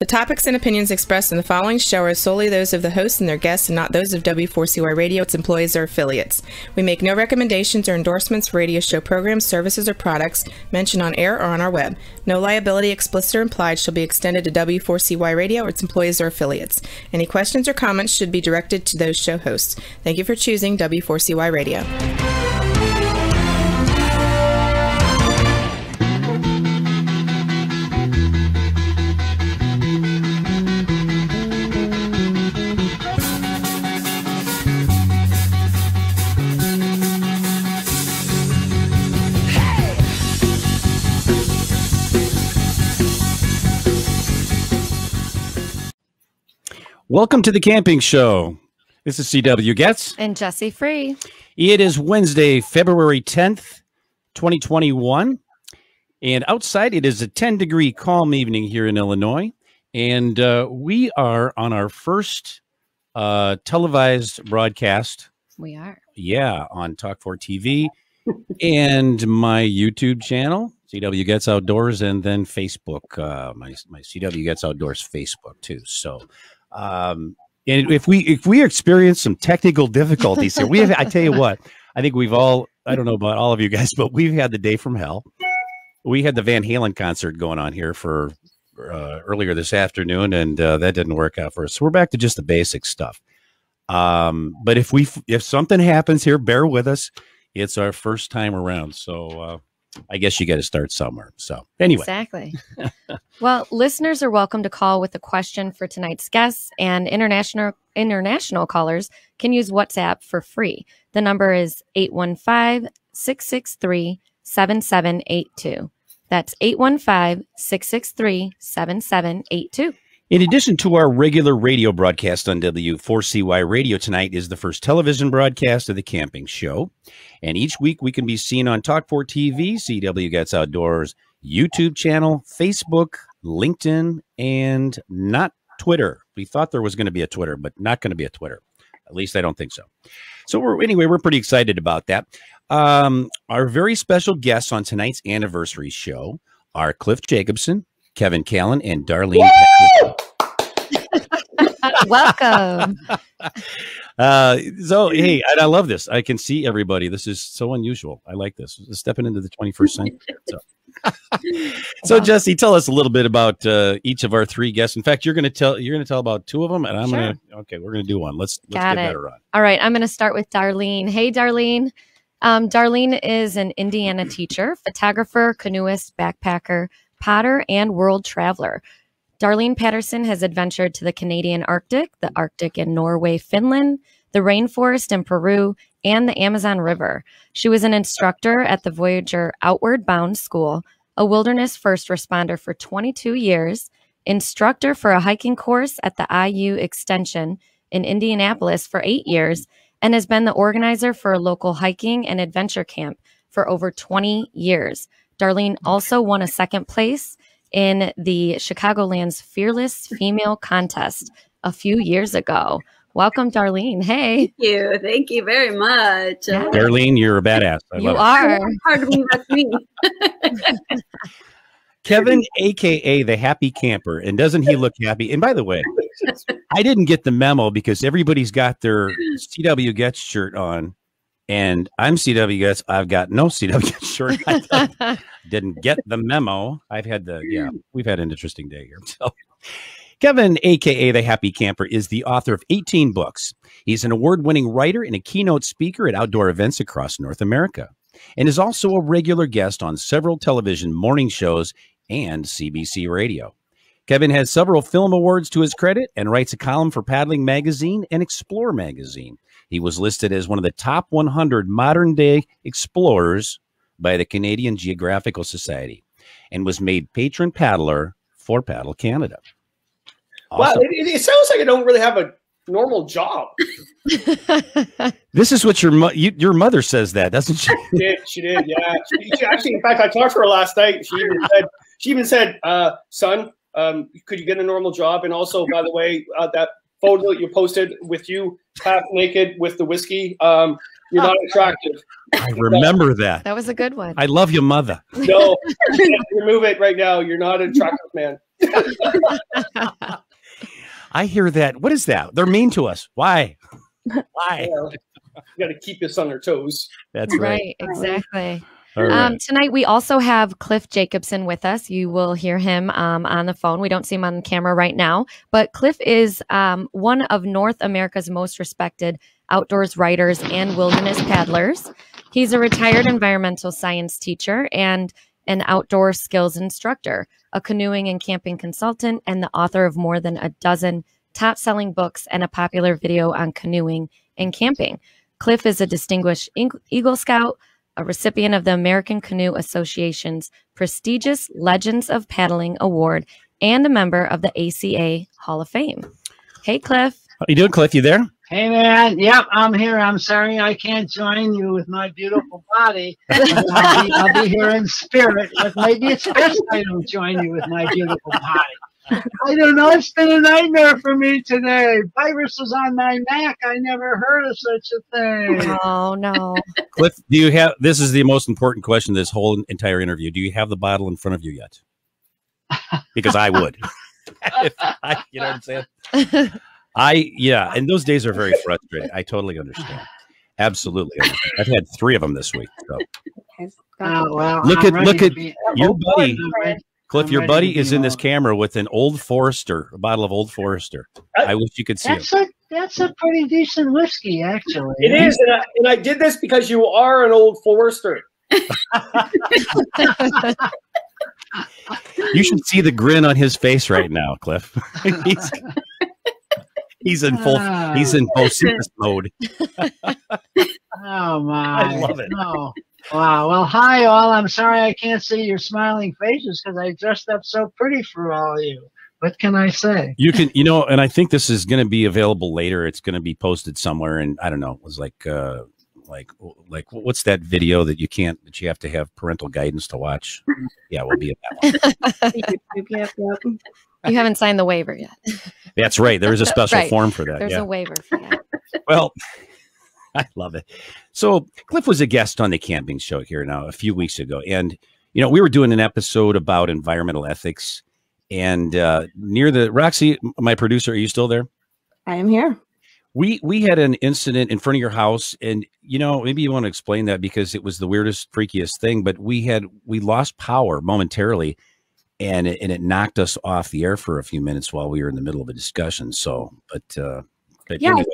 The topics and opinions expressed in the following show are solely those of the host and their guests and not those of W4CY Radio, its employees, or affiliates. We make no recommendations or endorsements for radio show programs, services, or products mentioned on air or on our web. No liability, explicit or implied, shall be extended to W4CY Radio or its employees or affiliates. Any questions or comments should be directed to those show hosts. Thank you for choosing W4CY Radio. Welcome to the camping show. This is CW Getz. And Jesse Free. It is Wednesday, February 10th, 2021. And outside, it is a 10-degree calm evening here in Illinois. And we are on our first televised broadcast. We are. Yeah, on Talk4 TV and my YouTube channel, CW Getz Outdoors, and then Facebook, my CW Getz Outdoors Facebook, too. So... and if we experience some technical difficulties here, I tell you what, I think we've all, I don't know about all of you guys, but we've had the day from hell. We had the Van Halen concert going on here for earlier this afternoon, and that didn't work out for us. So we're back to just the basic stuff. But if something happens here, bear with us. It's our first time around. So, I guess you got to start somewhere. So anyway. Exactly. Well, listeners are welcome to call with a question for tonight's guests, and international callers can use WhatsApp for free. The number is 815-663-7782. That's 815-663-7782. In addition to our regular radio broadcast on W4CY Radio, tonight is the first television broadcast of the camping show. And each week we can be seen on Talk4 TV, CW Getz Outdoors, YouTube channel, Facebook, LinkedIn, and not Twitter. We thought there was going to be a Twitter, but not going to be a Twitter. At least I don't think so. So we're pretty excited about that. Our very special guests on tonight's anniversary show are Cliff Jacobson, Kevin Callan, and Darlene Patterson. Welcome. So, hey, I love this. I can see everybody. This is so unusual. I like this. Stepping into the 21st century. So Jesse, tell us a little bit about each of our three guests. In fact, you're going to tell about two of them, and we're going to do one. Let's get better on. All right, I'm going to start with Darlene. Hey, Darlene. Darlene is an Indiana teacher, photographer, canoeist, backpacker, potter, and world traveler. Darlene Patterson has adventured to the Canadian Arctic, the Arctic in Norway, Finland, the rainforest in Peru, and the Amazon River. She was an instructor at the Voyager Outward Bound School, a wilderness first responder for 22 years, instructor for a hiking course at the IU Extension in Indianapolis for 8 years, and has been the organizer for a local hiking and adventure camp for over 20 years. Darlene also won a second place in the Chicagoland's Fearless Female Contest a few years ago. Welcome, Darlene. Hey. Thank you very much. Yeah. Darlene, you're a badass. You are. Hard to believe that's me. Kevin, a.k.a. the Happy Camper. And doesn't he look happy? And by the way, I didn't get the memo because everybody's got their CW Getz shirt on. And I'm CW Getz. I've got no CW Getz shirt. I didn't get the memo. We've had an interesting day here. So, Kevin, a.k.a. the Happy Camper, is the author of 18 books. He's an award-winning writer and a keynote speaker at outdoor events across North America, and is also a regular guest on several television morning shows and CBC radio. Kevin has several film awards to his credit and writes a column for Paddling Magazine and Explore Magazine. He was listed as one of the top 100 modern-day explorers by the Canadian Geographical Society and was made patron paddler for Paddle Canada. Awesome. Wow, it sounds like I don't really have a normal job. This is what your mother says that, doesn't she? She did, yeah. She actually, in fact, I talked to her last night. She even said, son, could you get a normal job? And also, by the way, that photo that you posted with you half naked with the whiskey, you're not attractive. I remember that. That was a good one. I love your mother. No, remove it right now. You're not an attractive man. I hear that. What is that? They're mean to us. Why? Why? You got to keep us on their toes. That's right. Right, exactly. All right. Tonight, we also have Cliff Jacobson with us. You will hear him on the phone. We don't see him on camera right now, but Cliff is one of North America's most respected outdoors writers and wilderness paddlers. He's a retired environmental science teacher and an outdoor skills instructor, a canoeing and camping consultant, and the author of more than a dozen top-selling books and a popular video on canoeing and camping. Cliff is a distinguished Eagle Scout, a recipient of the American Canoe Association's prestigious Legends of Paddling Award, and a member of the ACA Hall of Fame. Hey, Cliff. How you doing, Cliff? You there? Hey, man. Yep, I'm here. I'm sorry I can't join you with my beautiful body. I'll be here in spirit, but maybe it's best I don't join you with my beautiful body. I don't know. It's been a nightmare for me today. Viruses on my Mac. I never heard of such a thing. Oh, no. Cliff, do you have, this is the most important question of this whole entire interview. Do you have the bottle in front of you yet? Because I would. You know what I'm saying? Yeah, and those days are very frustrating. I totally understand. Absolutely. I've had 3 of them this week. So. Well, look at your buddy. Cliff, your buddy to is in this camera with an Old Forester, a bottle of Old Forester. I wish you could see it. That's a pretty decent whiskey, actually. It is, and I did this because you are an Old Forester. You should see the grin on his face right now, Cliff. He's in full Bocephus mode. Oh my! I love it. No. Wow. Well, hi all. I'm sorry I can't see your smiling faces because I dressed up so pretty for all of you. What can I say? You can, and I think this is going to be available later. It's going to be posted somewhere, and I don't know. It was like what's that video that you have to have parental guidance to watch? Yeah, we'll be at that one. You haven't signed the waiver yet. That's right. There is a special form for that. There's a waiver for that. Well, I love it. So Cliff was a guest on the camping show here now a few weeks ago. And, we were doing an episode about environmental ethics and near the Roxy, my producer, are you still there? I am here. We had an incident in front of your house and, maybe you want to explain that because it was the weirdest, freakiest thing, but we lost power momentarily and it knocked us off the air for a few minutes while we were in the middle of a discussion. So, but yeah. Anyway.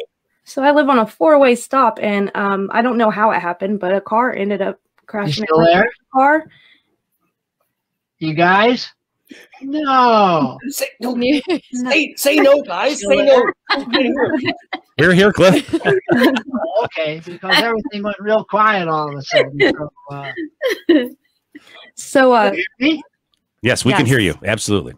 So I live on a 4-way stop, and I don't know how it happened, but a car ended up crashing. You still there? Car. You guys? No. Say no, guys. Say no. We're here, Cliff. Okay, because everything went real quiet all of a sudden. So, yes, we can hear you. Absolutely.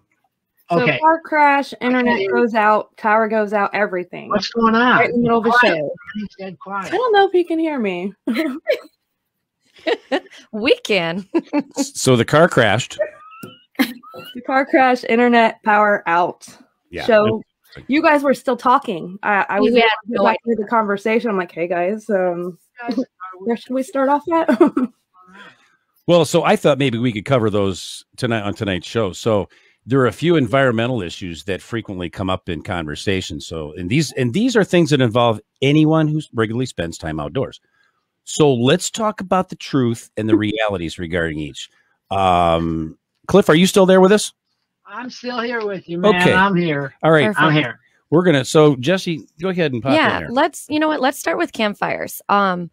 So okay. Car crash, internet goes out, power goes out, everything. What's going on? Right in the middle of the show. Dead quiet. I don't know if you can hear me. We can. So the car crashed. The car crash, internet, power out. Yeah. So you guys were still talking. I was had back to the conversation. I'm like, hey guys, where should we start off at? Well, so I thought maybe we could cover those tonight on tonight's show. So there are a few environmental issues that frequently come up in conversation. So, and these are things that involve anyone who regularly spends time outdoors. So let's talk about the truth and the realities regarding each. Cliff, are you still there with us? I'm still here with you, man. Okay. I'm here. All right. Perfect. I'm here. So Jesse, go ahead and pop in here. Let's start with campfires. Are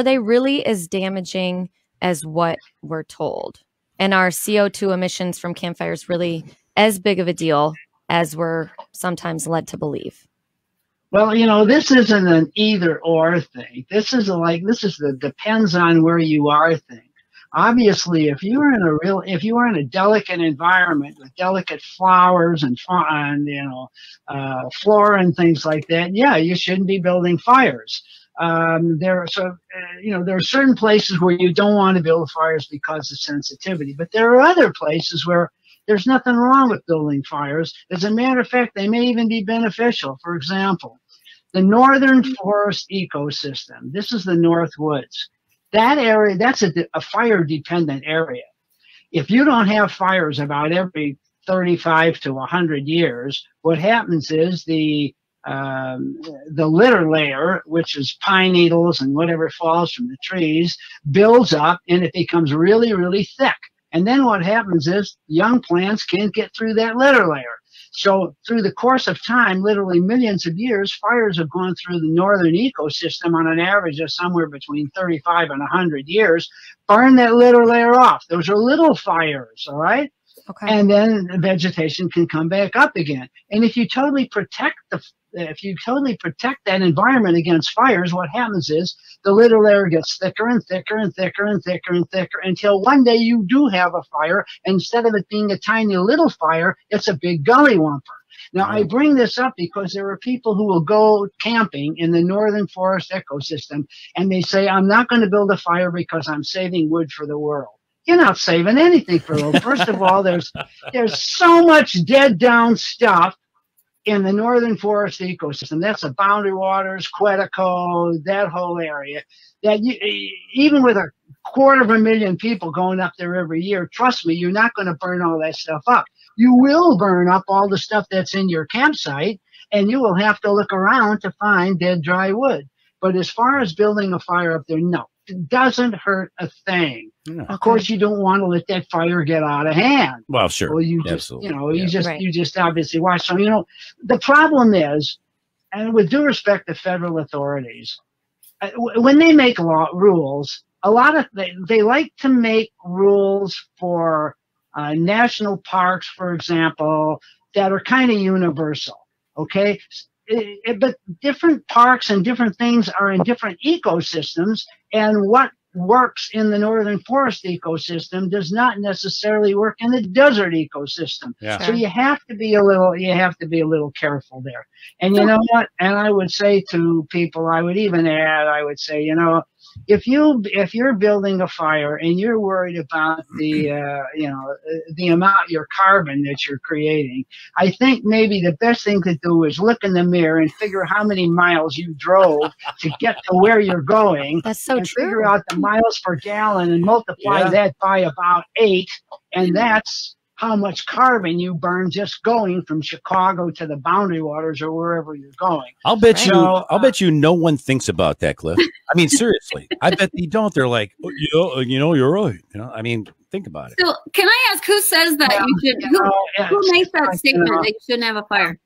they really as damaging as what we're told? And are CO2 emissions from campfires really as big of a deal as we're sometimes led to believe? Well, this isn't an either or thing. This is the depends on where you are thing. Obviously, if you were in a delicate environment with delicate flowers and flora and things like that, yeah, you shouldn't be building fires. There are certain places where you don't want to build fires because of sensitivity, but there are other places where there's nothing wrong with building fires. As a matter of fact, they may even be beneficial. For example, the northern forest ecosystem. This is the North Woods. That area, that's a fire-dependent area. If you don't have fires about every 35 to 100 years, what happens is the litter layer, which is pine needles and whatever falls from the trees, builds up and it becomes really, really thick. And then what happens is young plants can't get through that litter layer. So through the course of time, literally millions of years, fires have gone through the northern ecosystem on an average of somewhere between 35 and 100 years, burn that litter layer off. Those are little fires, all right? Okay. And then the vegetation can come back up again. And if you totally protect that environment against fires, what happens is the litter layer gets thicker and thicker and thicker and thicker and thicker until one day you do have a fire. Instead of it being a tiny little fire, it's a big gully wumper. Now, I bring this up because there are people who will go camping in the northern forest ecosystem, and they say, I'm not going to build a fire because I'm saving wood for the world. You're not saving anything for the world. First of all, there's so much dead down stuff in the northern forest ecosystem. That's the Boundary Waters, Quetico, that whole area. That even with 250,000 people going up there every year, trust me, you're not going to burn all that stuff up. You will burn up all the stuff that's in your campsite, and you will have to look around to find dead, dry wood. But as far as building a fire up there, no. It doesn't hurt a thing. No. Of course, you don't want to let that fire get out of hand. Well, sure. Well, you just, you just obviously watch. So, the problem is, and with due respect to federal authorities, when they make rules, they like to make rules for national parks, for example, that are kind of universal. Okay. But different parks and different things are in different ecosystems, and what works in the northern forest ecosystem does not necessarily work in the desert ecosystem. Yeah. So you have to be a little careful there. And you know what? And I would say to people, I would say, if you're building a fire and you're worried about the amount, your carbon that you're creating, I think maybe the best thing to do is look in the mirror and figure how many miles you drove to get to where you're going. That's so true. Figure out the miles per gallon and multiply that by about 8, and that's how much carbon you burn just going from Chicago to the Boundary Waters or wherever you're going. I'll bet you no one thinks about that, Cliff. I mean, seriously, I bet they don't. They're like, you're right. I mean, think about it. So can I ask, who says that who makes that statement that you shouldn't have a fire?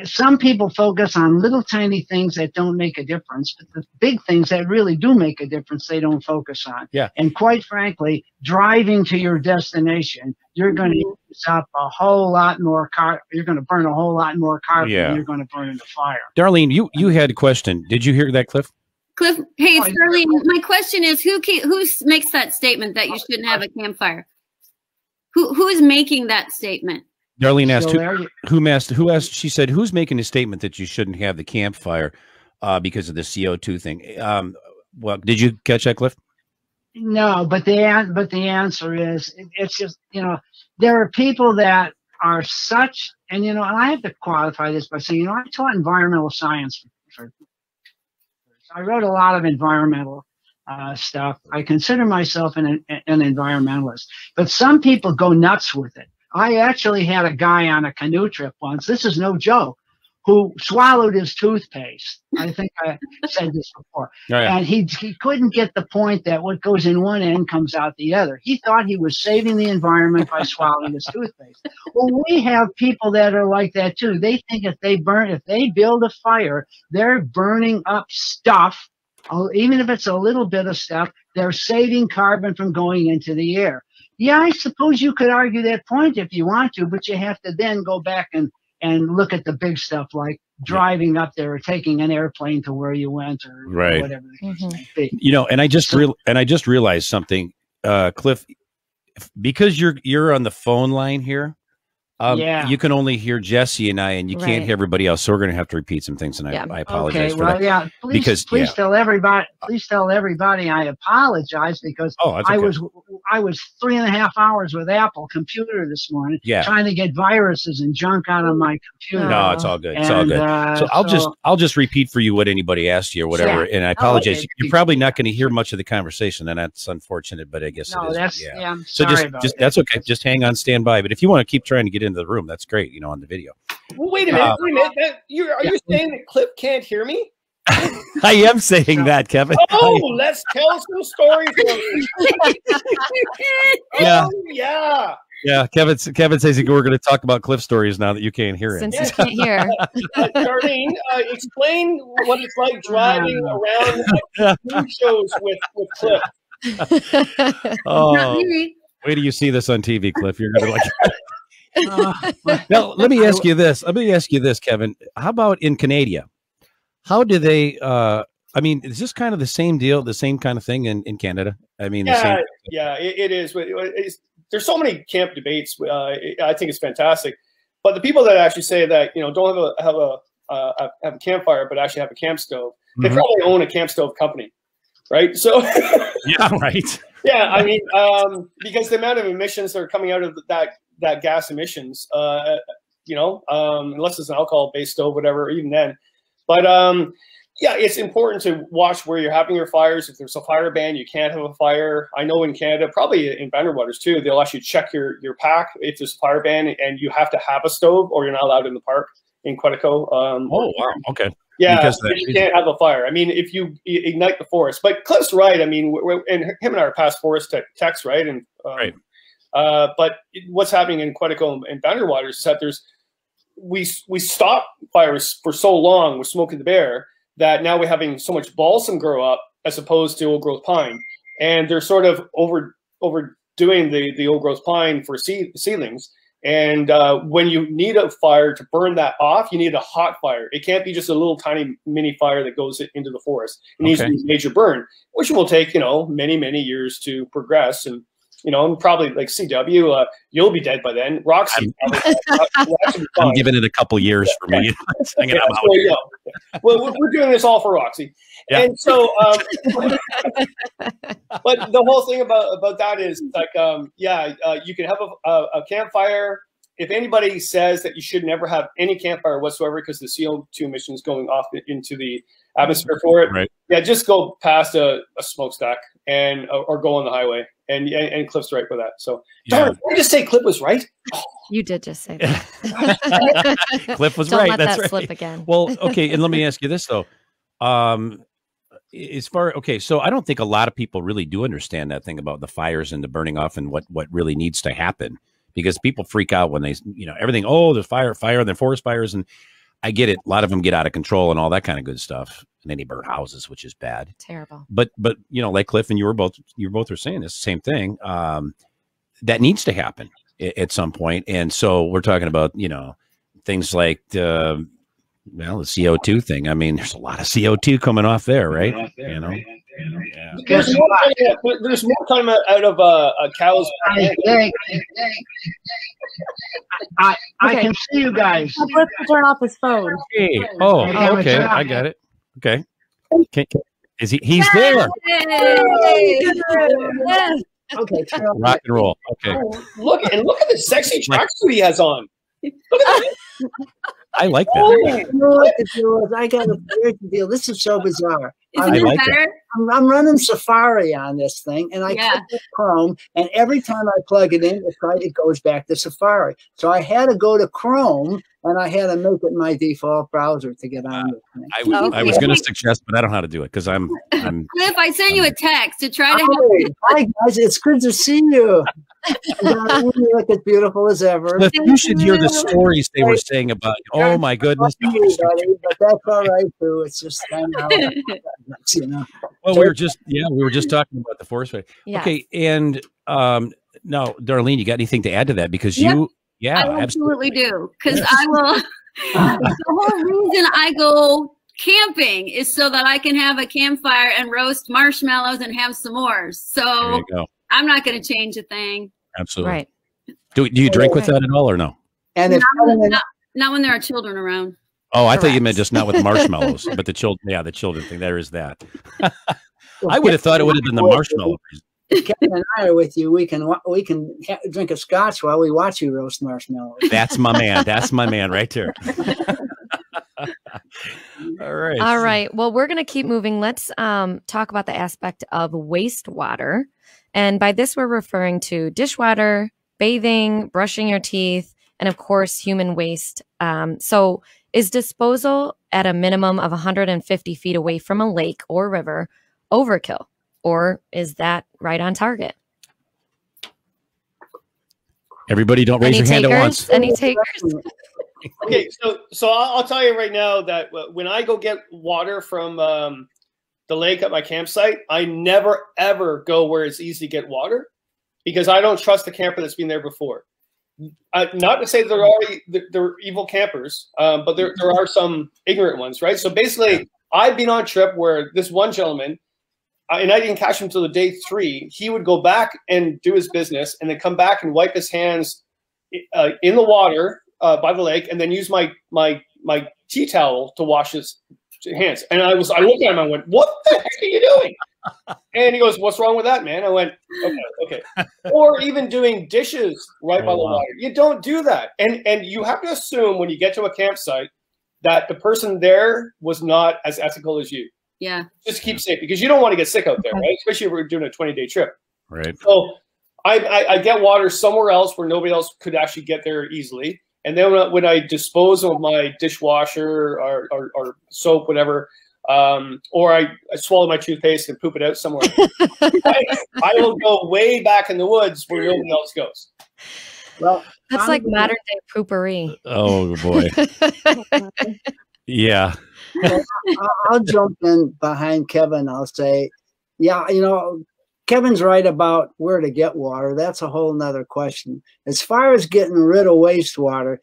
Some people focus on little tiny things that don't make a difference, but the big things that really do make a difference, they don't focus on. Yeah. And quite frankly, driving to your destination, you're going to use up a whole lot more you're going to burn a whole lot more carbon than you're going to burn in the fire. Darlene, you had a question. Did you hear that, Cliff? Cliff, hey, Darlene, my question is, who makes that statement that you shouldn't have a campfire? Who is making that statement? Darlene asked, who asked, she said, who's making a statement that you shouldn't have the campfire because of the CO2 thing? Well, did you catch that, Cliff? No, but the answer is, it's just, there are people that are such, and, and I have to qualify this by saying, I taught environmental science. I wrote a lot of environmental stuff. I consider myself an environmentalist, but some people go nuts with it. I actually had a guy on a canoe trip once, this is no joke, who swallowed his toothpaste. I think I said this before. Oh, yeah. And he couldn't get the point that what goes in one end comes out the other. He thought he was saving the environment by swallowing his toothpaste. Well, we have people that are like that too. They think if they build a fire, they're burning up stuff, even if it's a little bit of stuff, they're saving carbon from going into the air. Yeah, I suppose you could argue that point if you want to, but you have to then go back and look at the big stuff like driving up there or taking an airplane to where you went or whatever the case may be. And I just realized something, Cliff, because you're on the phone line here. You can only hear Jesse and I, and you can't hear everybody else. So we're going to have to repeat some things, and I apologize for that. Please tell everybody I apologize because I I was 3.5 hours with Apple computer this morning, trying to get viruses and junk out of my computer. No, it's all good. It's all good. So I'll just repeat for you what anybody asked you or whatever. And I apologize. You're probably not going to hear much of the conversation, and that's unfortunate. But I guess it is. I'm so sorry just that's okay. Just hang on, stand by. But if you want to keep trying to get into the room, that's great. You know, on the video. Well, wait a minute. Are you saying that Cliff can't hear me? I am saying that, Kevin. Oh, let's tell some stories. Yeah. Kevin says we're going to talk about Cliff stories now that you can't hear it. Since you can't hear. Darlene, explain what it's like driving around food shows with Cliff. Oh, wait till you see this on TV, Cliff. You're going to like. Now, let me ask you this. Kevin. How about in Canada? How do they? I mean, is this kind of the same deal, the same kind of thing in Canada? I mean, it is. There's so many camp debates. I think it's fantastic. But the people that actually say that don't have a campfire, but actually have a camp stove, they probably own a camp stove company, right? So yeah, right. Yeah, I mean, because the amount of emissions that are coming out of that gas emissions, unless it's an alcohol-based stove, whatever, even then. But yeah, it's important to watch where you're having your fires. If there's a fire ban, you can't have a fire. I know in Canada, probably in Boundary Waters too, they'll actually check your pack if there's a fire ban, and you have to have a stove, or you're not allowed in the park in Quetico. Oh wow, okay. Yeah, because you can't have a fire. I mean, if you ignite the forest. But Cliff's right. I mean, and him and I are past forest techs, right? And right. But what's happening in Quetico and Boundary Waters is that we stopped fires for so long with Smoky the Bear that now we're having so much balsam grow up as opposed to old growth pine, and they're sort of overdoing the old growth pine for seedlings. And when you need a fire to burn that off, you need a hot fire. It can't be just a little tiny mini fire that goes into the forest. It needs to be a major burn, which will take many years to progress. And and probably like CW, you'll be dead by then. Roxy, I'm giving it a couple years for me. Well, we're doing this all for Roxy, and so. But the whole thing about that is like, you can have a campfire. If anybody says that you should never have any campfire whatsoever because the CO2 emissions going off into the atmosphere for it, right. Yeah, just go past a smokestack or go on the highway. And Cliff's right with that. So, darn, did I just say Cliff was right? You did just say that. Cliff was Don't right. let That's that right. slip again. Well, okay, and let me ask you this though. So I don't think a lot of people really do understand that thing about the fires and the burning off and what really needs to happen, because people freak out when they, everything. Oh, there's fire, and then forest fires, and I get it. A lot of them get out of control and all that kind of good stuff. And then they burn houses, which is bad. Terrible. But like Cliff and you both are saying this same thing. That needs to happen at some point. And so we're talking about, things like the CO2 thing. I mean, there's a lot of CO2 coming off there, right? Yeah. There's more coming out of cows. I can see you guys. Let's turn off his phone. Hey. Oh, okay. I got it. Okay. He's there. Okay. Rock and roll. Okay. Look at the sexy tracksuit he has on. Look at that. I like that. You know what the deal is? I got a weird deal. This is so bizarre. Isn't it better? I'm running Safari on this thing, and I click the Chrome, and every time I plug it in, it goes back to Safari. So I had to go to Chrome, and I had to make it my default browser to get on this thing. I was going to suggest, but I don't know how to do it because I'm. Cliff, I sent you a text to try to help. Hi guys, it's good to see you. You look as beautiful as ever. Cliff, you should hear the stories they were saying about you. Oh my goodness! But that's all right too. It's just kind of Well, we were just talking about the forest fire. Yeah. Okay, and now, Darlene, you got anything to add to that? Because I absolutely do. Because I will. The whole reason I go camping is so that I can have a campfire and roast marshmallows and have s'mores. So I'm not going to change a thing. Absolutely. Right. Do you drink with that at all or no? And not when there are children around. Oh, I thought you meant just not with marshmallows, but the children. Yeah, the children thing. There is that. I would have thought it would have been the marshmallow. if Kevin and I are with you, we can drink a scotch while we watch you roast marshmallows. That's my man. That's my man right there. All right. All right. Well, we're going to keep moving. Let's talk about the aspect of wastewater. And by this, we're referring to dishwater, bathing, brushing your teeth, and of course, human waste. So is disposal at a minimum of 150 feet away from a lake or river overkill? Or is that right on target? Everybody don't raise your hand at once. Any takers? Okay, so I'll tell you right now that when I go get water from the lake at my campsite, I never, ever go where it's easy to get water because I don't trust the camper that's been there before. Not to say that they're evil campers, but there are some ignorant ones, right? So basically, I've been on a trip where this one gentleman, and I didn't catch him till the day 3. He would go back and do his business, and then come back and wipe his hands in the water by the lake, and then use my tea towel to wash his hands. And I looked at him, I went, "What the heck are you doing?" And he goes, "What's wrong with that, man?" I went, "Okay." Or even doing dishes right by the water. You don't do that, and you have to assume when you get to a campsite that the person there was not as ethical as you. Yeah. Just keep safe because you don't want to get sick out there, right? Especially if we're doing a 20-day trip. Right. So I get water somewhere else where nobody else could actually get there easily. And then when I dispose of my dishwasher or soap, whatever, or I swallow my toothpaste and poop it out somewhere, I will go way back in the woods where nobody else goes. Well, that's like modern day poopery. Oh boy. Yeah. Well, I'll jump in behind Kevin. I'll say, yeah, Kevin's right about where to get water. That's a whole nother question. As far as getting rid of wastewater,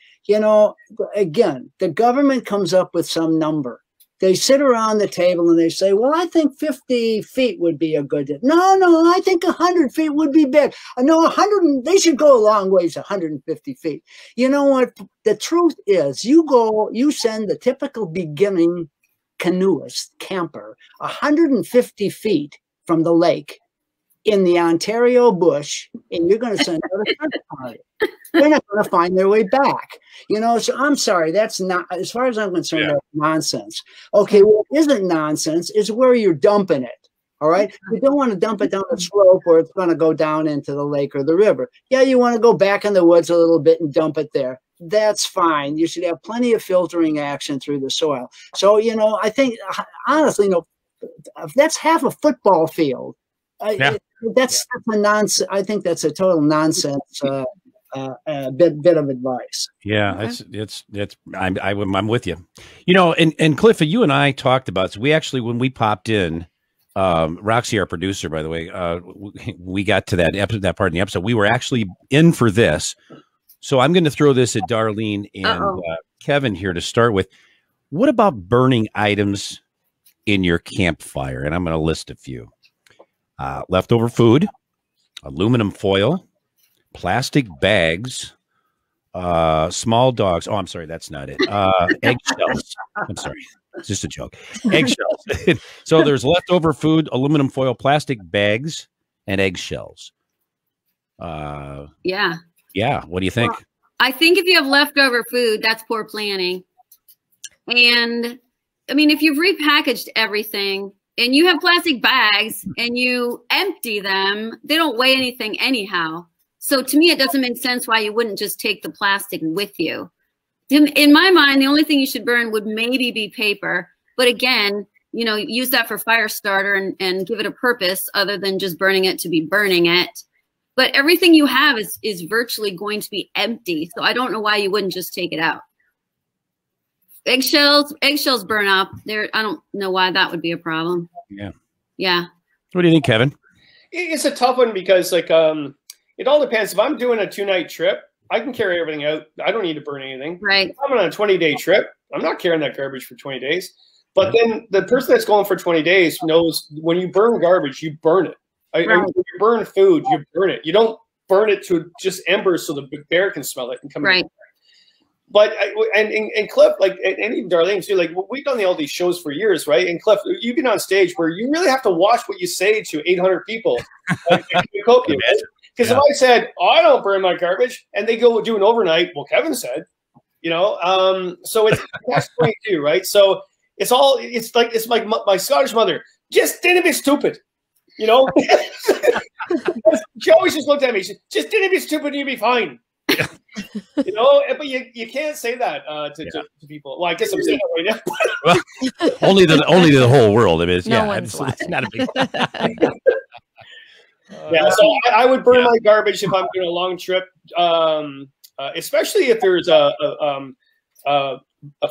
again, the government comes up with some number. They sit around the table and they say, well, I think 50 feet would be a good. No, I think 100 feet would be big. No, 100, they should go a long ways, 150 feet. You know what? The truth is you send the typical beginning canoeist camper 150 feet from the lake in the Ontario bush, and you're going to send out a search party. They're not going to find their way back. So I'm sorry, that's not, as far as I'm concerned, that's nonsense. Okay, what isn't nonsense is where you're dumping it. All right, you don't want to dump it down the slope or it's going to go down into the lake or the river. Yeah, you want to go back in the woods a little bit and dump it there. That's fine. You should have plenty of filtering action through the soil. So, I think, honestly, if that's half a football field, that's a nonsense. I think that's a total nonsense bit of advice. Yeah, I'm with you. And Cliff, you and I talked about, so we actually, when we popped in, Roxy, our producer, by the way, we got to that part in the episode. We were actually in for this. So I'm going to throw this at Darlene and Kevin here to start with. What about burning items in your campfire? And I'm going to list a few. Leftover food, aluminum foil, plastic bags, small dogs. Oh, I'm sorry. That's not it. Eggshells. I'm sorry. It's just a joke. Eggshells. So there's leftover food, aluminum foil, plastic bags, and eggshells. Yeah. What do you think? Well, I think if you have leftover food, that's poor planning. And I mean, if you've repackaged everything and you have plastic bags and you empty them, they don't weigh anything anyhow. So to me, it doesn't make sense why you wouldn't just take the plastic with you. In my mind, the only thing you should burn would maybe be paper. But again, use that for fire starter and give it a purpose other than just burning it to be burning it. But everything you have is virtually going to be empty. So I don't know why you wouldn't just take it out. Eggshells burn up. I don't know why that would be a problem. Yeah. What do you think, Kevin? It's a tough one because it all depends. If I'm doing a 2-night trip, I can carry everything out. I don't need to burn anything. Right. If I'm on a 20-day trip, I'm not carrying that garbage for 20 days. But then the person that's going for 20 days knows when you burn garbage, you burn it. When you burn food, you burn it. You don't burn it to just embers so the bear can smell it and come in. But and Cliff, like, and even Darlene too, like, we've done all these shows for years, right? And Cliff, you've been on stage where you really have to watch what you say to 800 people. Because if I said, oh, I don't burn my garbage, and they go do an overnight, well, Kevin said, you know, so it's that's 22, right? So it's like my Scottish mother, just didn't be stupid, you know. She always just looked at me. She just didn't be stupid, and you'd be fine. You know, but you can't say that to people. Well, I guess I'm saying that right now. only to the whole world. I mean, it's, it's not a big. Yeah, so I would burn my garbage if I'm doing a long trip, especially if there's a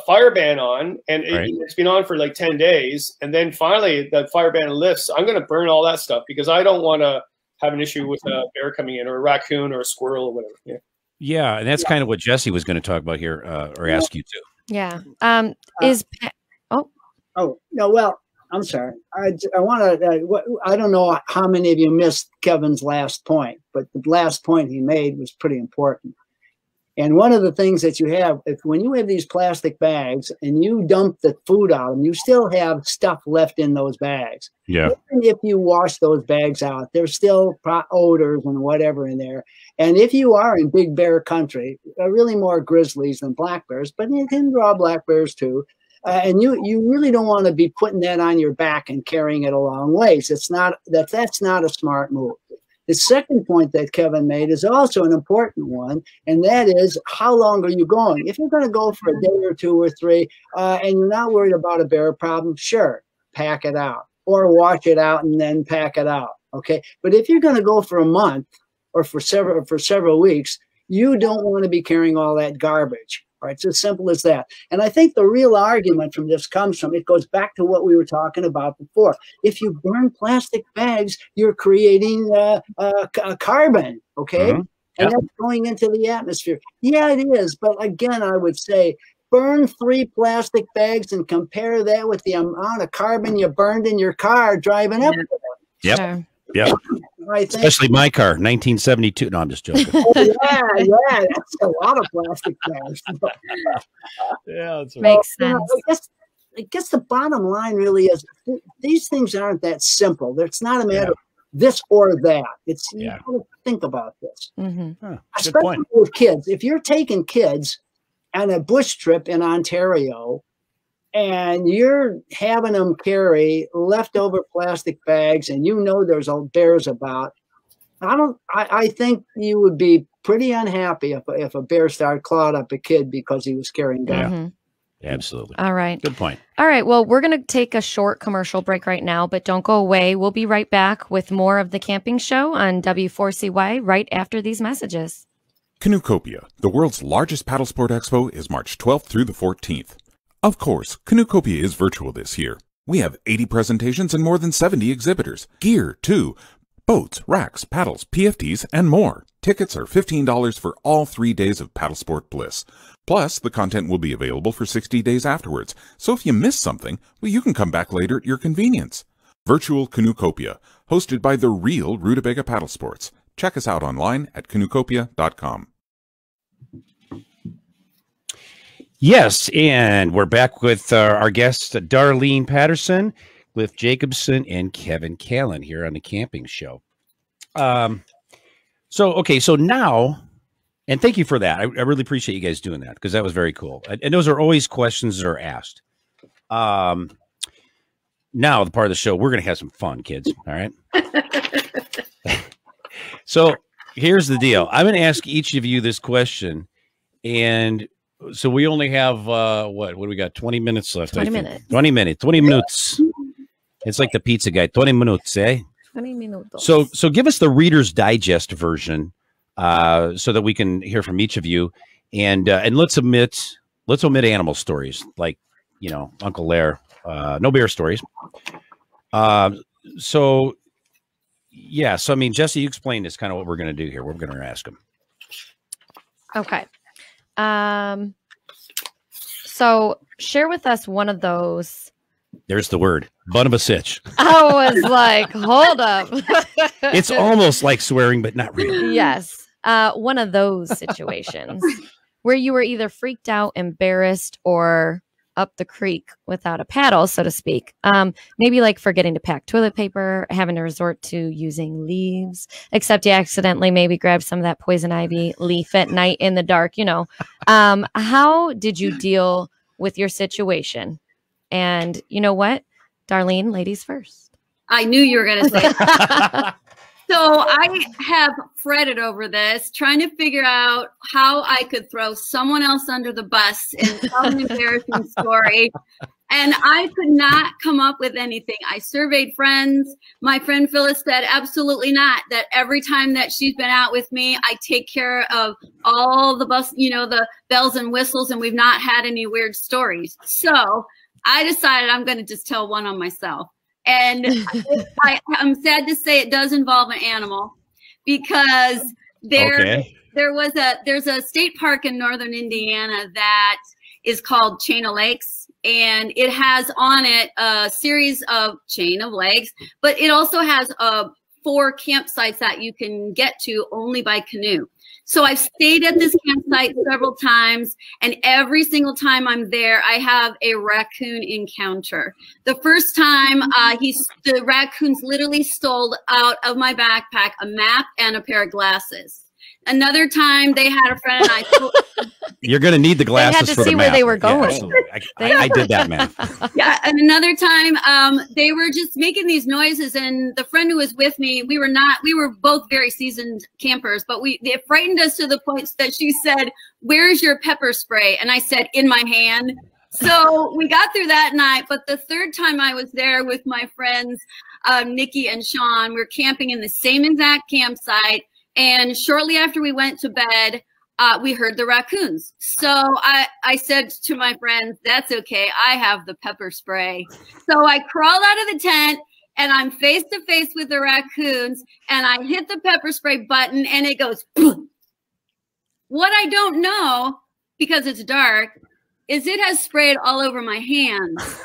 fire ban on, and it's been on for like 10 days, and then finally the fire ban lifts. I'm going to burn all that stuff because I don't want to have an issue with a bear coming in, or a raccoon, or a squirrel, or whatever. Yeah, and that's kind of what Jesse was going to talk about here, or ask you to. Yeah. Oh no, well, I'm sorry. I want to. I don't know how many of you missed Kevin's last point, but the last point he made was pretty important. And one of the things that you have, when you have these plastic bags and you dump the food out of them, you still have stuff left in those bags. Yeah. Even if you wash those bags out, there's still odors and whatever in there. And if you are in big bear country, really more grizzlies than black bears, but you can draw black bears too. And you really don't want to be putting that on your back and carrying it a long ways. That's not a smart move. The second point that Kevin made is also an important one, and that is, how long are you going? If you're going to go for a day or two or three, and you're not worried about a bear problem, sure, pack it out, or wash it out and then pack it out. Okay, but if you're going to go for a month or for several weeks, you don't want to be carrying all that garbage. Right? It's as simple as that. And I think the real argument from this comes from, it goes back to what we were talking about before. If you burn plastic bags, you're creating carbon, okay? Mm-hmm. And that's going into the atmosphere. Yeah, it is. But again, I would say, burn 3 plastic bags and compare that with the amount of carbon you burned in your car driving up there. Yep. Sure. Yep. Especially my car, 1972. No, I'm just joking. Oh, yeah, that's a lot of plastic bags. Yeah, that's right. Makes sense. I guess the bottom line really is, these things aren't that simple. It's not a matter of this or that. It's you got to think about this. Mm-hmm. Especially with kids. If you're taking kids on a bush trip in Ontario, and you're having them carry leftover plastic bags, and you know there's bears about, I think you would be pretty unhappy if a bear started clawing up a kid because he was carrying garbage. Mm-hmm. Absolutely. All right. Good point. All right. Well, we're going to take a short commercial break right now, but don't go away. We'll be right back with more of the camping show on W4CY right after these messages. Canoecopia, the world's largest paddle sport expo, is March 12th through the 14th. Of course, Canoecopia is virtual this year. We have 80 presentations and more than 70 exhibitors. Gear, too. Boats, racks, paddles, PFDs, and more. Tickets are $15 for all 3 days of paddle sport bliss. Plus, the content will be available for 60 days afterwards. So if you miss something, well, you can come back later at your convenience. Virtual Canoecopia, hosted by the real Rutabaga Paddle Sports. Check us out online at canoecopia.com. Yes, and we're back with our guests, Darlene Patterson, Cliff Jacobson, and Kevin Callan here on the camping show. So now, and thank you for that. I really appreciate you guys doing that, because that was very cool. And those are always questions that are asked. Now, the part of the show, we're going to have some fun, kids. All right. So here's the deal. I'm going to ask each of you this question, and so we only have what do we got? 20 minutes left. 20 minutes. 20 minutes. It's like the pizza guy. 20 minutes, eh? 20 minutes. So give us the Reader's Digest version, so that we can hear from each of you, and let's omit animal stories, like, you know, Uncle Lair. No bear stories. So I mean, Jesse, you explain this, kind of what we're going to do here. We're going to ask them. Okay. So share with us one of those. There's the word, bun of a sitch. I was like, hold up. It's almost like swearing, but not really. Yes. One of those situations. where you were either freaked out, embarrassed, or up the creek without a paddle, so to speak. Maybe like forgetting to pack toilet paper, having to resort to using leaves, except you accidentally maybe grabbed some of that poison ivy leaf at night in the dark, you know. How did you deal with your situation? And you know what? Darlene, ladies first. I knew you were going to say that. So I have fretted over this, trying to figure out how I could throw someone else under the bus and tell an embarrassing story. And I could not come up with anything. I surveyed friends. My friend Phyllis said, absolutely not. That every time that she's been out with me, I take care of all the bus, you know, the bells and whistles, and we've not had any weird stories. So I decided I'm going to just tell one on myself. And I'm sad to say it does involve an animal, because there's a state park in northern Indiana that is called Chain of Lakes, and it has on it a series of chain of lakes, but it also has 4 campsites that you can get to only by canoe. So I've stayed at this campsite several times, and every single time I'm there, I have a raccoon encounter. The first time, the raccoons literally stole out of my backpack a map and a pair of glasses. Another time, they had a friend and I. You're going to need the glasses they had to for see the where map. they were going. Yeah, I did that math. Yeah, and another time, they were just making these noises, and the friend who was with me, we were both very seasoned campers, but they frightened us to the point that she said, "Where's your pepper spray?" And I said, "In my hand." So we got through that night, but the third time I was there with my friends, Nikki and Sean, we were camping in the same exact campsite. And shortly after we went to bed, we heard the raccoons. So I said to my friends, that's okay. I have the pepper spray. So I crawled out of the tent, and I'm face to face with the raccoons, and I hit the pepper spray button, and it goes, boom. What I don't know, because it's dark, is it has sprayed all over my hands.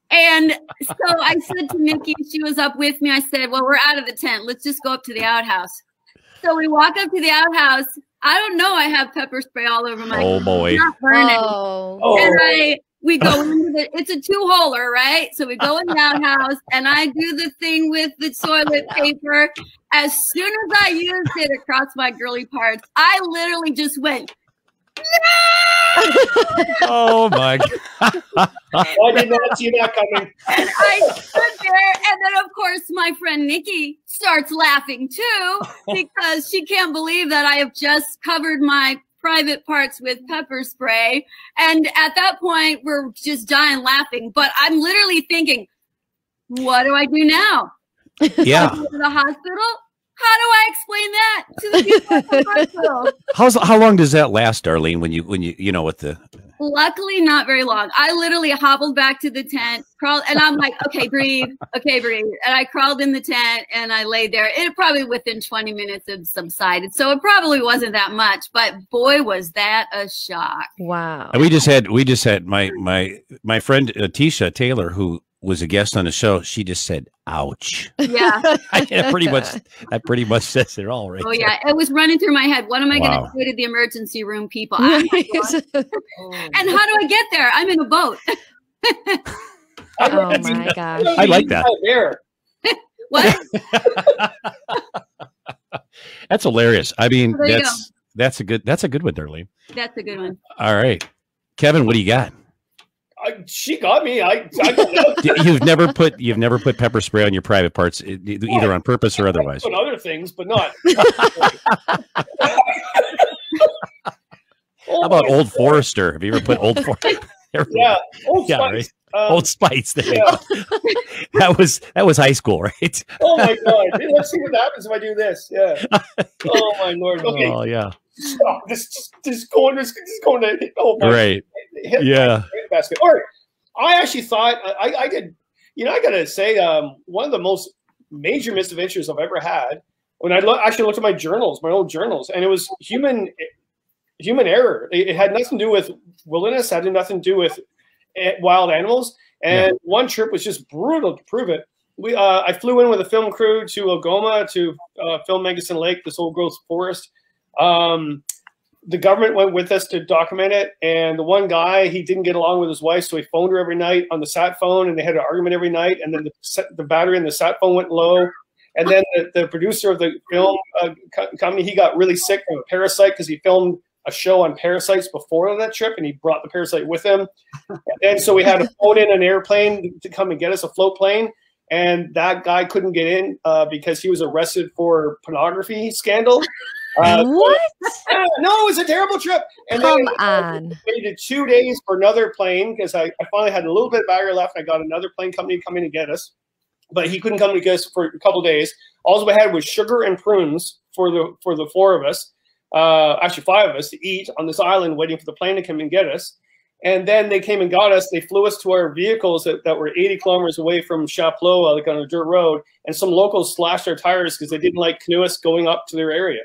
And so I said to Nikki, she was up with me, I said, well, we're out of the tent. Let's just go up to the outhouse. So we walk up to the outhouse. I don't know. I have pepper spray all over my. Oh boy! Not burning. And we go into it's a 2-holer, right? So we go in the outhouse, and I do the thing with the toilet paper. As soon as I used it across my girly parts, I literally just went. No! Oh my God. I did not see that coming. And I stood there, and then of course my friend Nikki starts laughing too, because she can't believe that I have just covered my private parts with pepper spray. And at that point, we're just dying laughing. But I'm literally thinking, what do I do now? Yeah. Do I go to the hospital? How do I explain that to the people at the hospital? How long does that last, Darlene? When you know, with the. Luckily, not very long. I literally hobbled back to the tent, crawled, and I'm like, okay, breathe. And I crawled in the tent, and I laid there. It probably within 20 minutes had subsided. So it probably wasn't that much, but boy, was that a shock. Wow. And we just had my friend Tisha Taylor, who was a guest on the show. She just said, ouch. Yeah. That pretty much says it all, right? Oh, yeah. It was running through my head. What am I going to do to the emergency room people? And how do I get there? I'm in a boat. Oh, my gosh. I like that. What? That's hilarious. I mean, that's a good one, Darlene. That's a good one. All right. Kevin, what do you got? She got me. You've never put pepper spray on your private parts, either on purpose or otherwise. On other things, but not. How about Old Forester? Have you ever put Old Forester? Yeah, Old Spice. Right? Old Spice. There you go. That was high school, right? Oh my God! Hey, let's see what happens if I do this. Yeah. Oh my Lord. Okay. Oh yeah. Stop. This going to. Oh my. Right. Yeah. Basket. All right. I actually thought I did. You know, I got to say, one of the most major misadventures I've ever had when I actually looked at my journals, my old journals, and it was human error. It had nothing to do with wilderness. Had nothing to do with wild animals. And one trip was just brutal to prove it. I flew in with a film crew to Algoma to film Megason Lake, this old growth forest. the government went with us to document it. And the one guy, he didn't get along with his wife, so he phoned her every night on the sat phone, and they had an argument every night. And then the battery in the sat phone went low. And then the producer of the film company, he got really sick from a parasite because he filmed a show on parasites before that trip, and he brought the parasite with him. And so we had to phone in an airplane to come and get us, a float plane. And that guy couldn't get in because he was arrested for pornography scandal. What? No, it was a terrible trip. And Come then on. waited 2 days for another plane because I finally had a little bit of battery left. I got another plane company coming to get us, but he couldn't come to get us for a couple of days. All we had was sugar and prunes for the 4 of us, actually 5 of us, to eat on this island, waiting for the plane to come and get us. And then they came and got us. They flew us to our vehicles that were 80 kilometers away from Chapleau, like on a dirt road. And some locals slashed our tires because they didn't like canoeists going up to their area.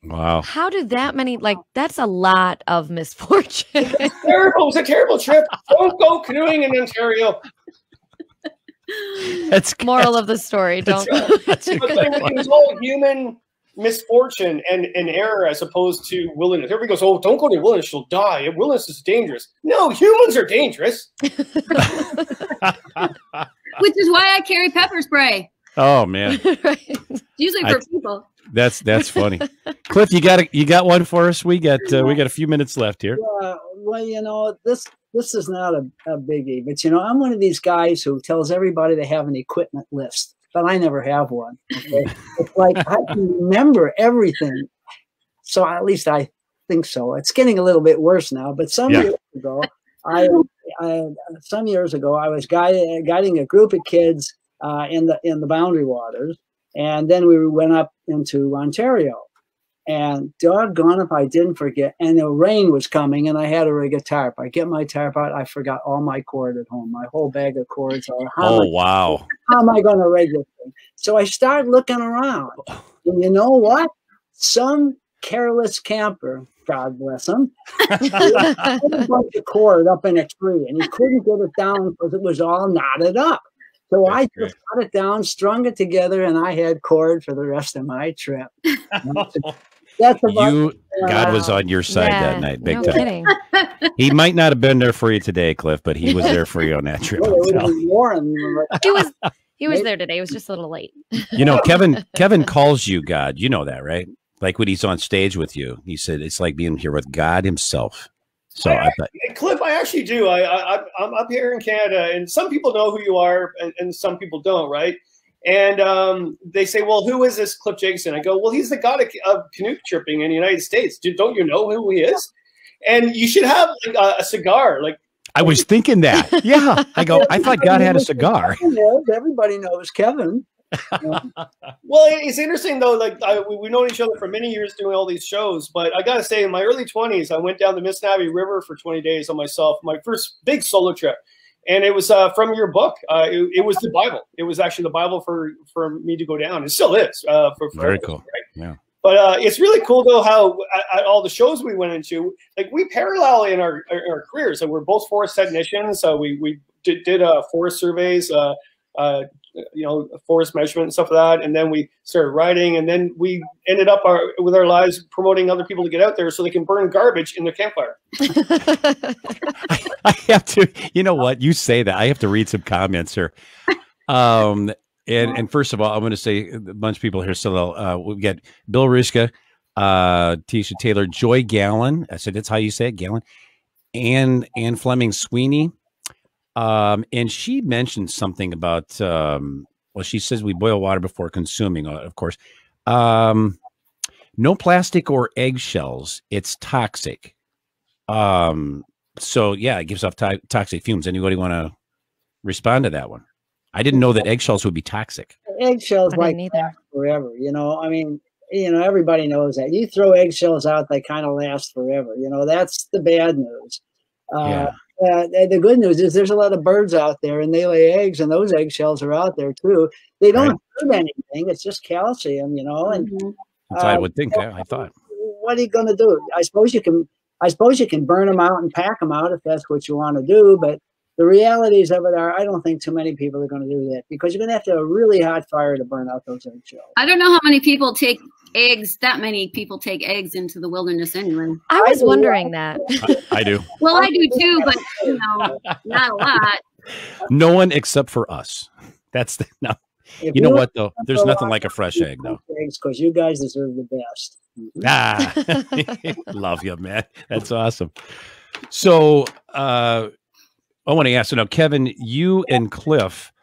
Wow. How did that many, like, that's a lot of misfortune. It was a terrible trip. Don't go canoeing in Ontario. That's moral of the story. Don't. It was all human misfortune and error as opposed to wilderness. Everybody goes, "Oh, don't go to wilderness; you'll die. Wilderness is dangerous." No, humans are dangerous. Which is why I carry pepper spray. Oh man! Usually for people. That's funny. Cliff, you got one for us? We got a few minutes left here. Well, you know, this is not a biggie, but you know, I'm one of these guys who tells everybody they have an equipment list. But I never have one. Okay? It's like I can remember everything. So at least I think so. It's getting a little bit worse now. But some years ago, I was guiding a group of kids in the Boundary Waters, and then we went up into Ontario. And doggone if I didn't forget. And the rain was coming, and I had to rig a tarp. I get my tarp out. I forgot all my cord at home, my whole bag of cords. Wow. How am I going to rig this thing? So I started looking around. And you know what? Some careless camper, God bless him, put a bunch of cord up in a tree, and he couldn't get it down because it was all knotted up. So I just got it down, strung it together, and I had cord for the rest of my trip. That's about God was on your side that night, big time. Kidding. He might not have been there for you today, Cliff, but he was there for you on that trip. He was there today. He was just a little late. You know, Kevin calls you God. You know that, right? Like when he's on stage with you, he said it's like being here with God himself. So Cliff, I actually do. I'm up here in Canada, and some people know who you are, and some people don't, right? And they say, well, who is this Cliff Jacobson? I go, well, he's the god of canoe tripping in the United States. Don't you know who he is? And you should have like, a cigar. Like I was thinking that. Yeah. I thought God had a cigar. Everybody knows Kevin. Well, it's interesting, though. Like we've known each other for many years doing all these shows. But I got to say, in my early 20s, I went down the Mississippi River for 20 days on myself, my first big solo trip. And it was from your book. It was the Bible. It was actually the Bible for me to go down. It still is. Very cool. Right? Yeah. But it's really cool, though, how at all the shows we went into, like we parallel in our careers. And we're both forest technicians. So we did forest surveys, forest measurement and stuff like that. And then we started writing. And then we ended up with our lives promoting other people to get out there so they can burn garbage in their campfire. I have to, you know what, you say that. I have to read some comments here. And first of all, I'm going to say a bunch of people here. So we've got Bill Rishka, Tisha Taylor, Joy Gallen. I said, that's how you say it, Gallen. And Fleming Sweeney. And she mentioned something about, well, she says we boil water before consuming, of course. No plastic or eggshells. It's toxic. So yeah, it gives off toxic fumes. Anybody want to respond to that one? I didn't know that eggshells would be toxic. Eggshells like last forever. You know, I mean, you know, everybody knows that. You throw eggshells out, they kind of last forever. You know, that's the bad news. The good news is there's a lot of birds out there, and they lay eggs, and those eggshells are out there too. They don't hurt anything. It's just calcium, you know. And I would think. I thought. What are you going to do? I suppose you can burn them out and pack them out if that's what you want to do. But the realities of it are, I don't think too many people are going to do that, because you're going to have to have a really hot fire to burn out those eggshells. I don't know how many people take eggs. That many people take eggs into the wilderness anyway. I was wondering that. I do. Well, I do too, but not a lot. No one except for us. That's the no. You know what though? There's nothing like a fresh egg though. Eggs, because you guys deserve the best. Love you, man. That's awesome. So I want to ask, so now, Kevin, you and Cliff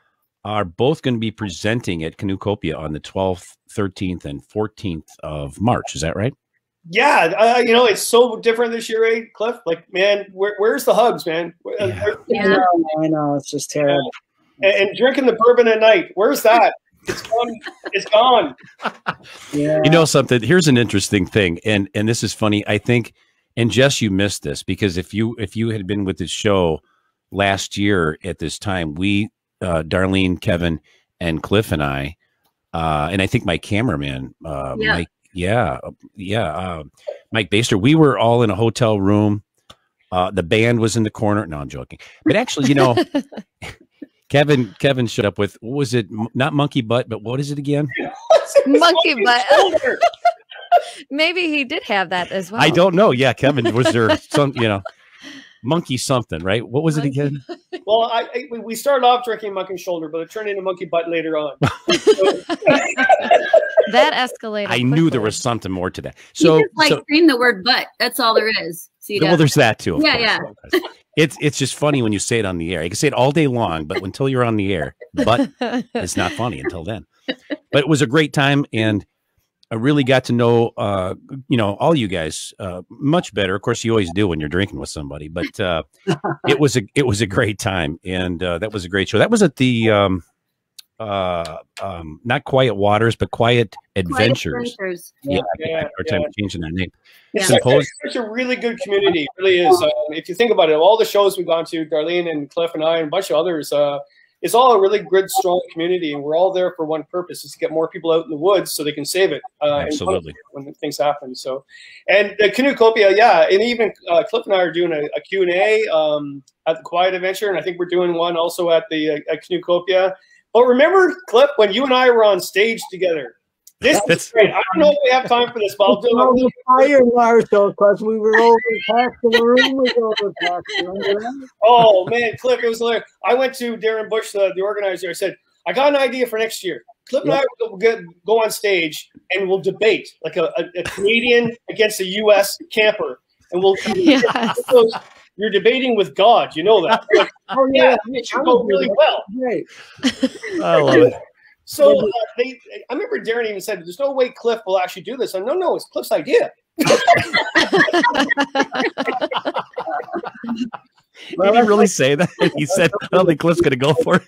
are both going to be presenting at Canoecopia on the 12th, 13th, and 14th of March. Is that right? Yeah. It's so different this year, eh, Cliff? Like, man, where's the hugs, man? Yeah. I know. It's just terrible. And drinking the bourbon at night. Where's that? It's gone. It's gone. Yeah. You know something? Here's an interesting thing. And this is funny. I think, and Jess, you missed this, because if you had been with this show last year at this time, we, Darlene, Kevin, and Cliff and I think my cameraman, Mike, Mike Baster, we were all in a hotel room. The band was in the corner. No, I'm joking. But actually, Kevin showed up with, what was it? Not monkey butt, but what is it again? Monkey butt. Maybe he did have that as well. I don't know. Yeah, Kevin, was there some, monkey something, right? What was it again? Well, we started off drinking monkey shoulder, but it turned into monkey butt later on. That escalated. I knew there was something more to that. So, you just scream the word butt. That's all there is. Well, there's that too. Of course. Yeah. It's just funny when you say it on the air. You can say it all day long, but until you're on the air, but it's not funny until then. But it was a great time, and I really got to know, all you guys much better. Of course, you always do when you're drinking with somebody, but it was a great time, and that was a great show. That was at the not Quiet Waters, but Quiet Adventures. Yeah, our time changing that name. It's such a really good community. It really is. If you think about it, all the shows we've gone to, Darlene and Cliff and I and a bunch of others, it's all a really good, strong community, and we're all there for one purpose: is to get more people out in the woods so they can save it. Absolutely. When things happen. So, and the Canoecopia, and even Cliff and I are doing a Q&A at the Quiet Adventure, and I think we're doing one also at the Canoecopia. But remember, Cliff, when you and I were on stage together. This is great. I don't know if we have time for this, but I'll do it. Fire Marshall, because we were overpacked. The room was overpacked. Oh man, Cliff, it was hilarious. I went to Darren Bush, the organizer. I said, I got an idea for next year. Cliff and I will go on stage and we'll debate like a Canadian against a U.S. camper, and we'll. You're debating with God, you know that. Like, it should go really well. Great. I love it. So I remember Darren even said, "There's no way Cliff will actually do this." And no, it's Cliff's idea. Did he really say that? He said, "I don't think Cliff's going to go for it."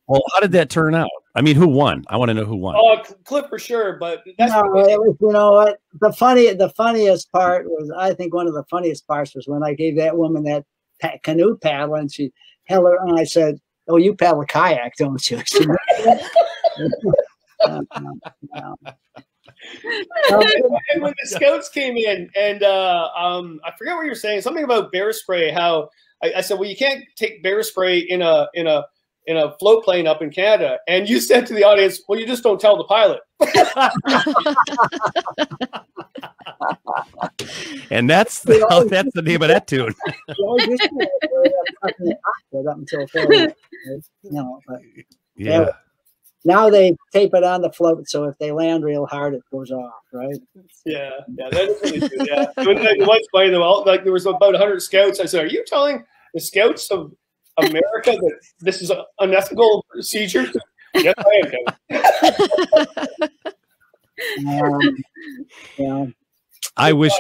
Well, how did that turn out? I mean, who won? I want to know who won. Oh, Cliff for sure, but that's it was, you know what? The funniest part was, I think one of the funniest parts was when I gave that woman that canoe paddle, and she held her, and I said, "Oh, you paddle a kayak, don't you?" And when the scouts came in, and I forget what you were saying, something about bear spray. How I said, well, you can't take bear spray in a float plane up in Canada, and you said to the audience, well, you just don't tell the pilot. And that's the name of that tune. Yeah. Now they tape it on the float, so if they land real hard, it goes off, right? Yeah, that is really true. Yeah, it was funny though. Like there was about 100 scouts. I said, "Are you telling the scouts of America that this is an unethical procedure?" Yes, I am. Yeah. I wish.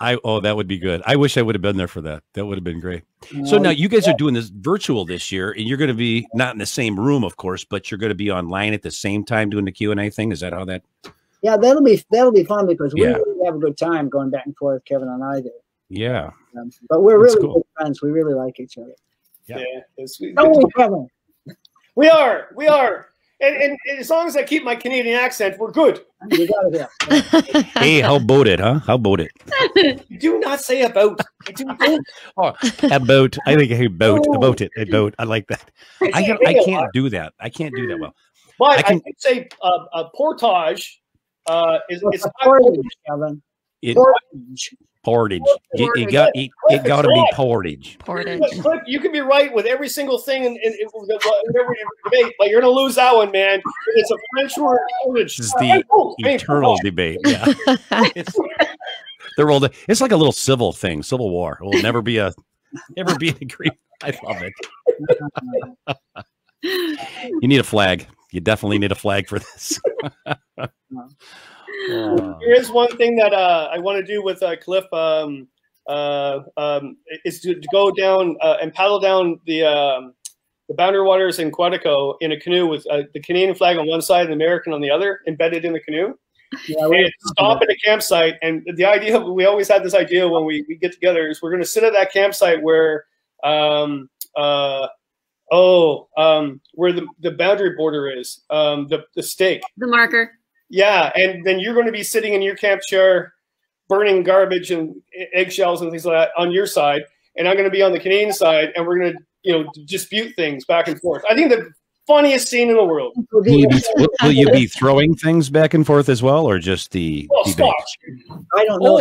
That would be good. I wish I would have been there for that. That would have been great. So now you guys are doing this virtual this year, and you're going to be not in the same room, of course, but you're going to be online at the same time doing the Q&A thing. Is that how that? Yeah, that'll be fun because we really have a good time going back and forth. Kevin and I do. Yeah. But we're really good friends. We really like each other. Yeah. Don't we, Kevin? We are. And as long as I keep my Canadian accent, we're good. You got it. Hey, how about it, huh? How about it? You do not say about. I do not. Oh, about. I think about it. About. I like that. I can't do that. I can't do that well. But I can say portage it's a portage, Kevin. Portage. It got to be portage. Portage. Cliff, you can be right with every single thing in every debate, but you're going to lose that one, man. It's a French word. Portage. This is the eternal debate. Yeah. It's like a little civil thing, civil war. It will never be an agreement. I love it. You need a flag. You definitely need a flag for this. Here's one thing that I want to do with Cliff is to go down and paddle down the boundary waters in Quetico in a canoe with the Canadian flag on one side and the American on the other, embedded in the canoe. Yeah, and stop at a campsite. And the idea, we always had this idea when we get together, is we're going to sit at that campsite where where the boundary border is, the stake, the marker. Yeah, and then you're going to be sitting in your camp chair, burning garbage and eggshells and things like that on your side, and I'm going to be on the Canadian side, and we're going to dispute things back and forth. I think the funniest scene in the world. Will you be throwing things back and forth as well, or just the debate? I don't know.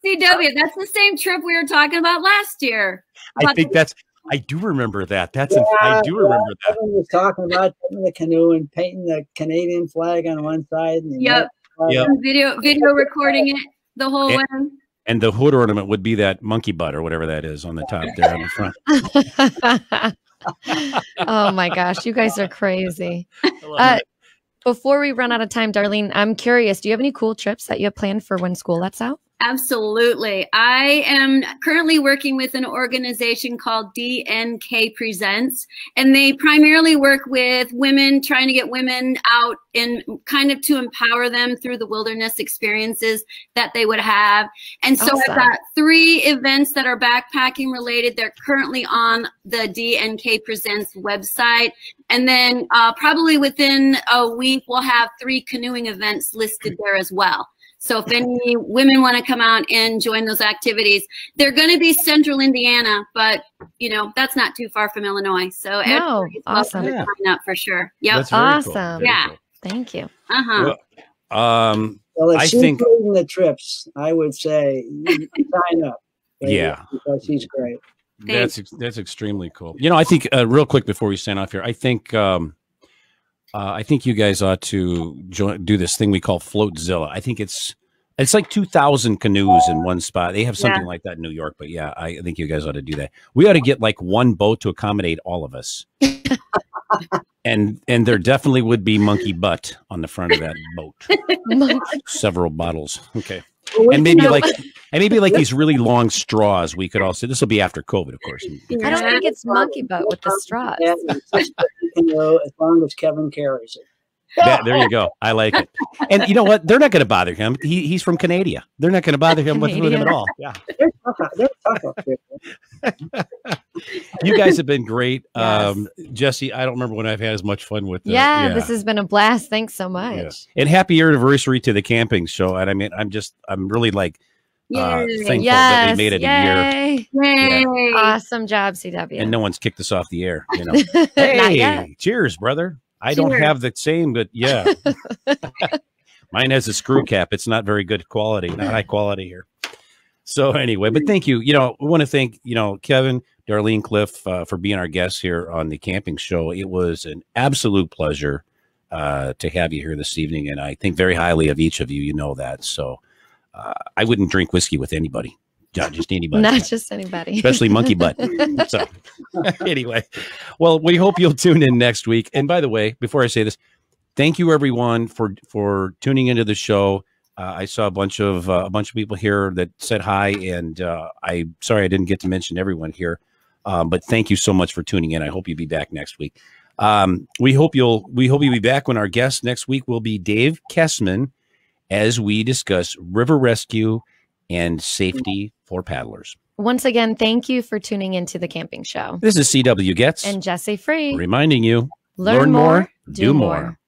CW, that's the same trip we were talking about last year. I do remember that. I do remember that. Everyone was talking about taking the canoe and painting the Canadian flag on one side. And Video recording it the whole way. And the hood ornament would be that monkey butt or whatever that is on the top there on the front. Oh my gosh, you guys are crazy. Before we run out of time, Darlene, I'm curious, do you have any cool trips that you have planned for when school lets out? Absolutely. I am currently working with an organization called DNK Presents, and they primarily work with women, trying to get women out and kind of to empower them through the wilderness experiences that they would have. And so I've got 3 events that are backpacking related. They're currently on the DNK Presents website. And then probably within a week, we'll have 3 canoeing events listed there as well. So if any women want to come out and join those activities, they're going to be central Indiana, but that's not too far from Illinois. So everybody's welcome to sign up for sure. Yep. That's awesome. Cool. Yeah. Cool. Thank you. Well, if she's leading the trips, I would say sign up. Yeah. Because she's great. That's extremely cool. I think real quick before we sign off here, I think you guys ought to do this thing we call Floatzilla. I think it's like 2,000 canoes in one spot. They have something like that in New York, but yeah, I think you guys ought to do that. We ought to get like one boat to accommodate all of us. And there definitely would be monkey butt on the front of that boat. Several bottles. Okay. And maybe like these really long straws. We could also. This will be after COVID, of course. I don't think it's monkey butt with the straws. As long as Kevin carries it. There you go. I like it. And you know what? They're not going to bother him. He's from Canada. They're not going to bother him with him at all. Yeah. They're tough up there. You guys have been great. Yes. Jesse, I don't remember when I've had as much fun with this. Yeah, this has been a blast. Thanks so much. Yeah. And happy anniversary to the camping show. And I mean, I'm really like thankful that we made it a year. Yay. Awesome job, CW. And no one's kicked us off the air. Hey, cheers, brother. I don't have the same, but yeah. Mine has a screw cap. It's not very good quality, not high quality here. So anyway, but thank you. We want to thank, Kevin, Darlene, Cliff, for being our guests here on the camping show. It was an absolute pleasure to have you here this evening. And I think very highly of each of you. You know that. So I wouldn't drink whiskey with anybody. Not just anybody. Not just anybody. Especially monkey butt. So anyway, well, we hope you'll tune in next week. And by the way, before I say this, thank you everyone for tuning into the show. I saw a bunch of people here that said hi, and I'm sorry I didn't get to mention everyone here. But thank you so much for tuning in. I hope you'll be back next week. We hope you'll be back when our guest next week will be Dave Kessman as we discuss river rescue and safety for paddlers. Once again, thank you for tuning into the Camping Show. This is CW Gets and Jesse Free reminding you, learn more, do more.